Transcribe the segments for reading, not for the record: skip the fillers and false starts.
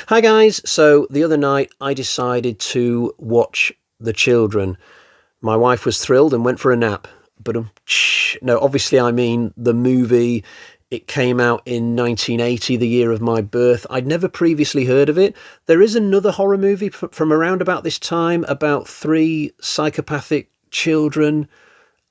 Hi guys, so the other night I decided to watch The Children. My wife was thrilled and went for a nap. But no, obviously I mean the movie. It came out in 1980, the year of my birth. I'd never previously heard of it. There is another horror movie from around about this time about three psychopathic children.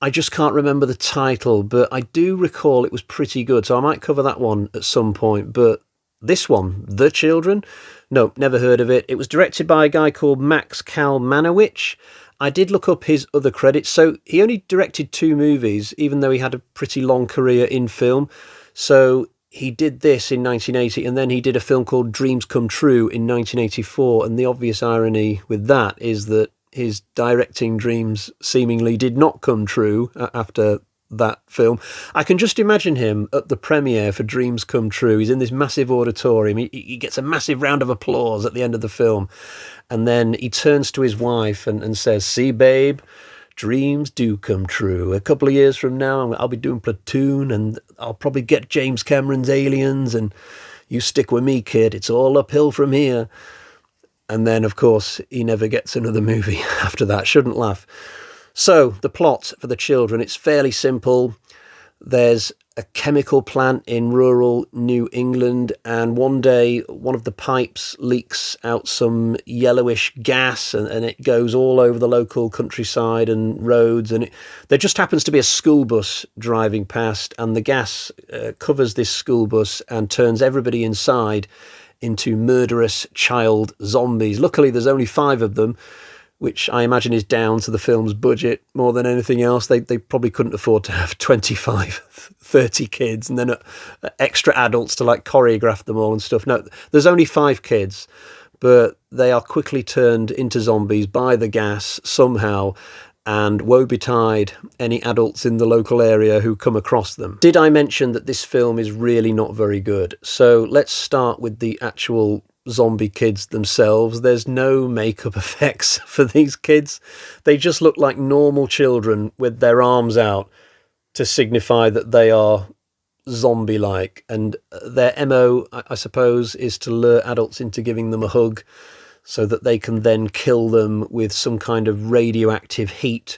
I just can't remember the title, but I do recall it was pretty good, so I might cover that one at some point. But this one, The Children? No, never heard of it. It was directed by a guy called Max Kalmanowicz. I did look up his other credits. So he only directed two movies, even though he had a pretty long career in film. So he did this in 1980, and then he did a film called Dreams Come True in 1984. And the obvious irony with that is that his directing dreams seemingly did not come true after that film. I can just imagine him at the premiere for Dreams Come True. He's in this massive auditorium. He gets a massive round of applause at the end of the film. And then he turns to his wife and says, "See, babe, dreams do come true. A couple of years from now, I'll be doing Platoon, and I'll probably get James Cameron's Aliens, and you stick with me, kid. It's all uphill from here." And then, of course, he never gets another movie after that. Shouldn't laugh. So, the plot for The Children, it's fairly simple. There's a chemical plant in rural New England, and one day one of the pipes leaks out some yellowish gas, and it goes all over the local countryside and roads, and there just happens to be a school bus driving past, and the gas covers this school bus and turns everybody inside into murderous child zombies. Luckily, there's only 5 of them, which I imagine is down to the film's budget more than anything else. They probably couldn't afford to have 25, 30 kids and then extra adults to like choreograph them all and stuff. No, there's only 5 kids, but they are quickly turned into zombies by the gas somehow, and woe betide any adults in the local area who come across them. Did I mention that this film is really not very good? So let's start with the actual zombie kids themselves. There's no makeup effects for these kids. They just look like normal children with their arms out to signify that they are zombie-like. And their MO, I suppose, is to lure adults into giving them a hug so that they can then kill them with some kind of radioactive heat,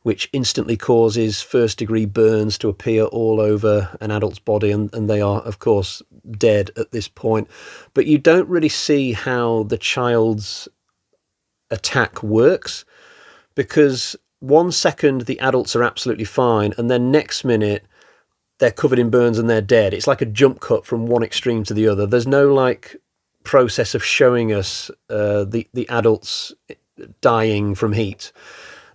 which instantly causes first-degree burns to appear all over an adult's body, and they are, of course, dead at this point. But you don't really see how the child's attack works, because 1 second the adults are absolutely fine, and then next minute they're covered in burns and they're dead. It's like a jump cut from one extreme to the other. There's no, like, process of showing us the adults dying from heat.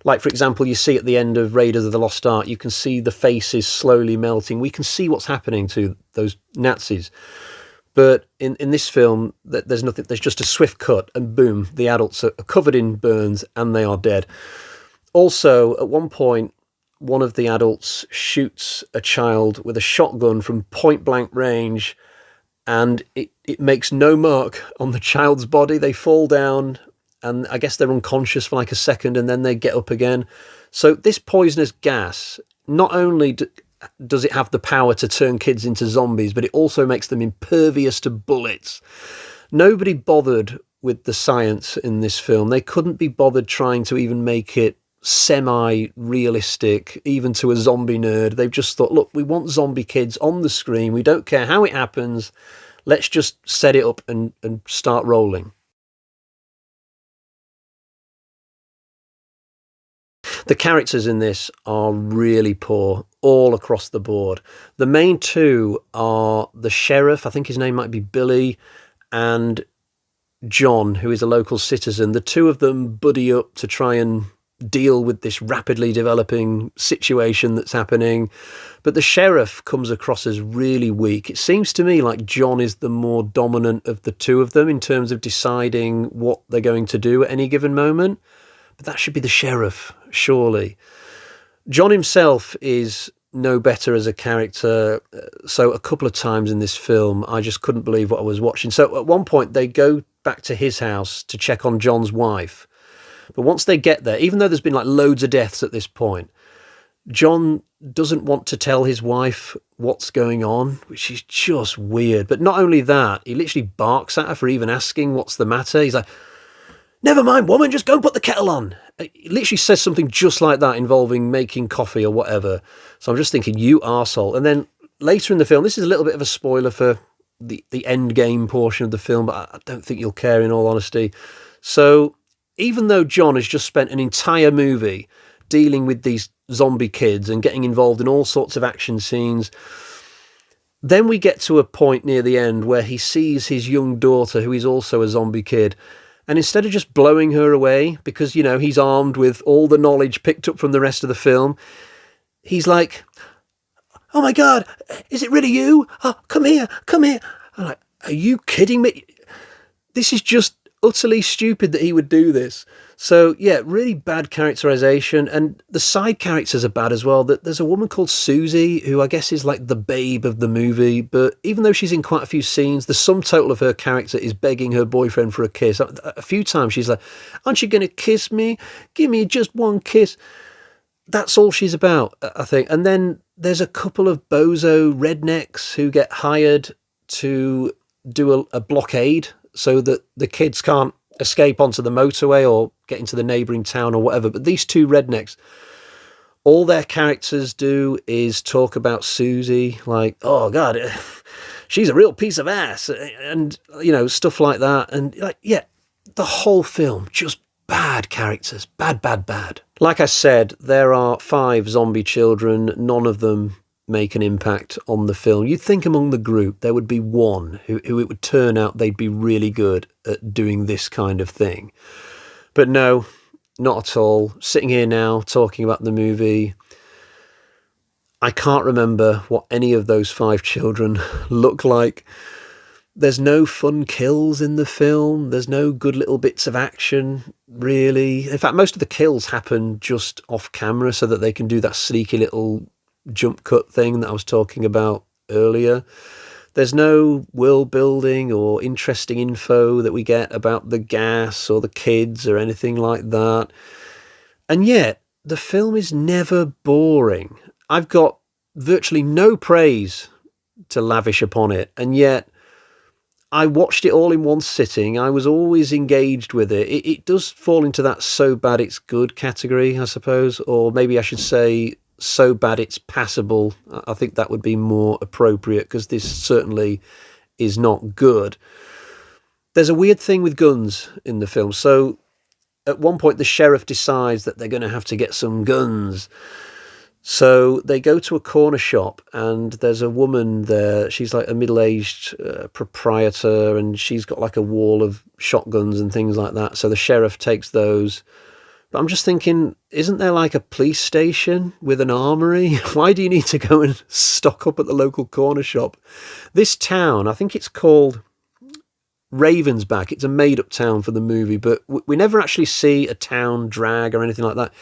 Like, for example, you see at the end of Raiders of the Lost Ark, you can see the faces slowly melting. We can see what's happening to those Nazis. But in this film, there's nothing. There's just a swift cut, and boom, the adults are covered in burns and they are dead. Also, at one point, one of the adults shoots a child with a shotgun from point-blank range, and it makes no mark on the child's body. They fall down, and I guess they're unconscious for like a second, and then they get up again. So this poisonous gas, not only does it have the power to turn kids into zombies, but it also makes them impervious to bullets. Nobody bothered with the science in this film. They couldn't be bothered trying to even make it semi-realistic, even to a zombie nerd. They've just thought, look, we want zombie kids on the screen. We don't care how it happens. Let's just set it up and start rolling. The characters in this are really poor all across the board. The main two are the sheriff, I think his name might be Billy, and John, who is a local citizen. The two of them buddy up to try and deal with this rapidly developing situation that's happening. But the sheriff comes across as really weak. It seems to me like John is the more dominant of the two of them in terms of deciding what they're going to do at any given moment. But that should be the sheriff, surely. John himself is no better as a character. So a couple of times in this film, I just couldn't believe what I was watching. So at one point, they go back to his house to check on John's wife. But once they get there, even though there's been like loads of deaths at this point, John doesn't want to tell his wife what's going on, which is just weird. But not only that, he literally barks at her for even asking what's the matter. He's like, never mind, woman, just go and put the kettle on. He literally says something just like that involving making coffee or whatever. So I'm just thinking, you arsehole. And then later in the film, this is a little bit of a spoiler for the end game portion of the film, but I don't think you'll care in all honesty. So even though John has just spent an entire movie dealing with these zombie kids and getting involved in all sorts of action scenes, then we get to a point near the end where he sees his young daughter, who is also a zombie kid, and instead of just blowing her away, because, you know, he's armed with all the knowledge picked up from the rest of the film, he's like, oh my God, is it really you? Oh, come here, come here. I'm like, are you kidding me? This is just utterly stupid that he would do this. So yeah, really bad characterization, and the side characters are bad as well. There's a woman called Susie, who I guess is like the babe of the movie, but even though she's in quite a few scenes, the sum total of her character is begging her boyfriend for a kiss. A few times she's like, aren't you going to kiss me? Give me just one kiss. That's all she's about, I think. And then there's a couple of bozo rednecks who get hired to do a blockade so that the kids can't escape onto the motorway or get into the neighbouring town or whatever. But these two rednecks, all their characters do is talk about Susie, like, oh God, she's a real piece of ass, and, you know, stuff like that. And like, yeah, the whole film, just bad characters, bad, bad, bad. Like I said, there are 5 zombie children, none of them make an impact on the film. You'd think among the group there would be one who it would turn out they'd be really good at doing this kind of thing. But no, not at all. Sitting here now talking about the movie, I can't remember what any of those 5 children look like. There's no fun kills in the film. There's no good little bits of action, really. In fact, most of the kills happen just off camera so that they can do that sneaky little jump cut thing that I was talking about earlier. There's no world building or interesting info that we get about the gas or the kids or anything like that. And yet, the film is never boring. I've got virtually no praise to lavish upon it, and yet I watched it all in one sitting. I was always engaged with it. It does fall into that so bad it's good category, I suppose, or maybe I should say so bad it's passable. I think that would be more appropriate, because this certainly is not good. There's a weird thing with guns in the film. So at one point the sheriff decides that they're going to have to get some guns. So they go to a corner shop and there's a woman there. She's like a middle-aged proprietor, and she's got like a wall of shotguns and things like that. So the sheriff takes those. But I'm just thinking, isn't there like a police station with an armory? Why do you need to go and stock up at the local corner shop? This town, I think it's called Ravensback. It's a made-up town for the movie, but we never actually see a town drag or anything like that.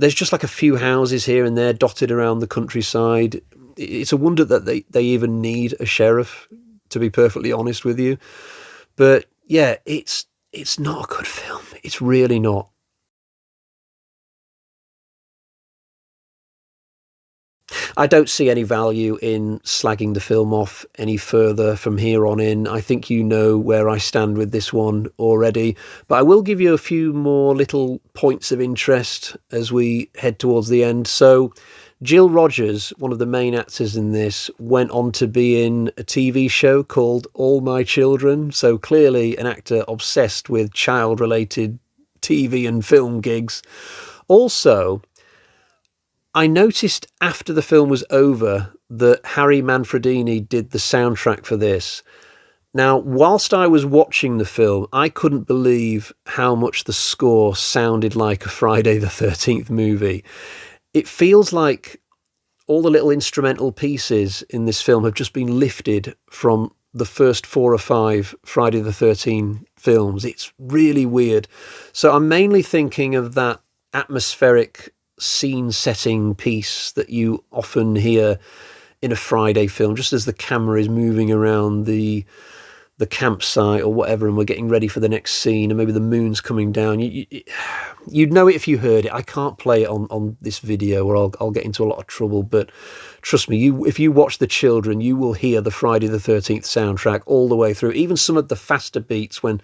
There's just like a few houses here and there dotted around the countryside. It's a wonder that they even need a sheriff, to be perfectly honest with you. But yeah, it's not a good film. It's really not. I don't see any value in slagging the film off any further from here on in. I think you know where I stand with this one already, but I will give you a few more little points of interest as we head towards the end. So Jill Rogers, one of the main actors in this, went on to be in a TV show called All My Children. So clearly an actor obsessed with child-related TV and film gigs. Also, I noticed after the film was over that Harry Manfredini did the soundtrack for this. Now, whilst I was watching the film, I couldn't believe how much the score sounded like a Friday the 13th movie. It feels like all the little instrumental pieces in this film have just been lifted from the first 4 or 5 Friday the 13th films. It's really weird. So I'm mainly thinking of that atmospheric scene setting piece that you often hear in a Friday film, just as the camera is moving around the the campsite or whatever, and we're getting ready for the next scene, and maybe the moon's coming down. You'd know it if you heard it. I can't play it on this video, or I'll get into a lot of trouble. But trust me, if you watch The Children, you will hear the Friday the 13th soundtrack all the way through. Even some of the faster beats when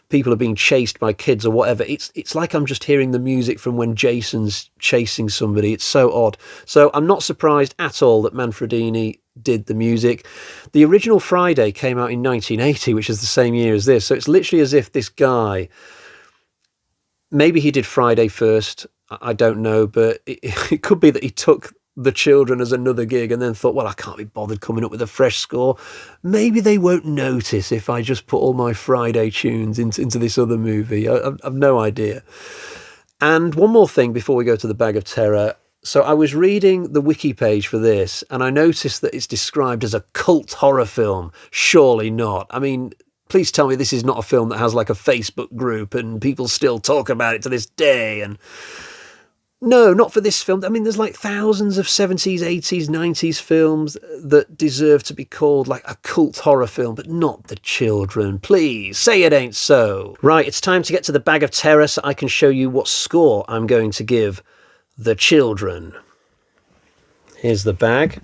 people are being chased by kids or whatever. It's like I'm just hearing the music from when Jason's chasing somebody. It's so odd. So I'm not surprised at all that Manfredini did the music. The original Friday came out in 1980, which is the same year as this. So it's literally as if this guy, maybe he did Friday first, I don't know, but it could be that he took The Children as another gig and then thought, well, I can't be bothered coming up with a fresh score. Maybe they won't notice if I just put all my Friday tunes into this other movie. I've no idea. And one more thing before we go to the Bag of Terror. So I was reading the wiki page for this, and I noticed that it's described as a cult horror film. Surely not. I mean, please tell me this is not a film that has like a Facebook group and people still talk about it to this day. And no, not for this film. I mean, there's like thousands of 70s, 80s, 90s films that deserve to be called like a cult horror film, but not The Children. Please, say it ain't so. Right, it's time to get to the Bag of Terror so I can show you what score I'm going to give The Children. Here's the bag.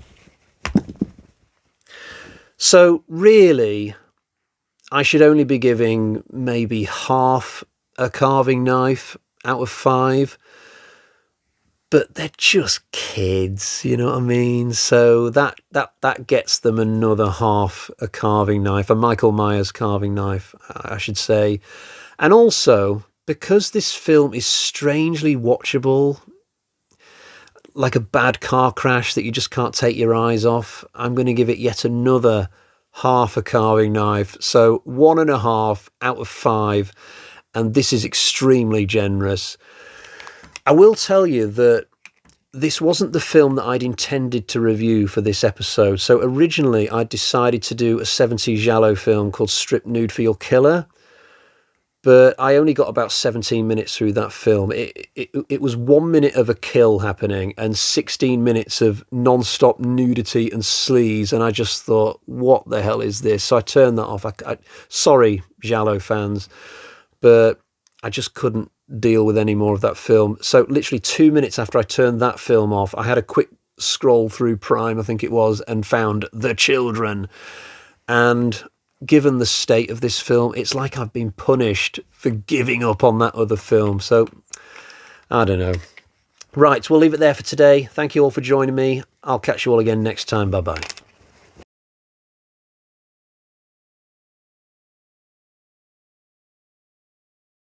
So really, I should only be giving maybe half a carving knife out of 5. But they're just kids, you know what I mean? So that gets them another half a carving knife, a Michael Myers carving knife, I should say. And also, because this film is strangely watchable, like a bad car crash that you just can't take your eyes off, I'm going to give it yet another half a carving knife. So 1.5 out of 5. And this is extremely generous. I will tell you that this wasn't the film that I'd intended to review for this episode. So originally I decided to do a 70s giallo film called Strip Nude for Your Killer, but I only got about 17 minutes through that film. It was 1 minute of a kill happening and 16 minutes of non-stop nudity and sleaze, and I just thought, what the hell is this? So I turned that off. Sorry, giallo fans, but I just couldn't deal with any more of that film. So literally 2 minutes after I turned that film off, I had a quick scroll through Prime, I think it was, and found The Children. And given the state of this film, it's like I've been punished for giving up on that other film. So I don't know. Right, we'll leave it there for today. Thank you all for joining me. I'll catch you all again next time. Bye-bye.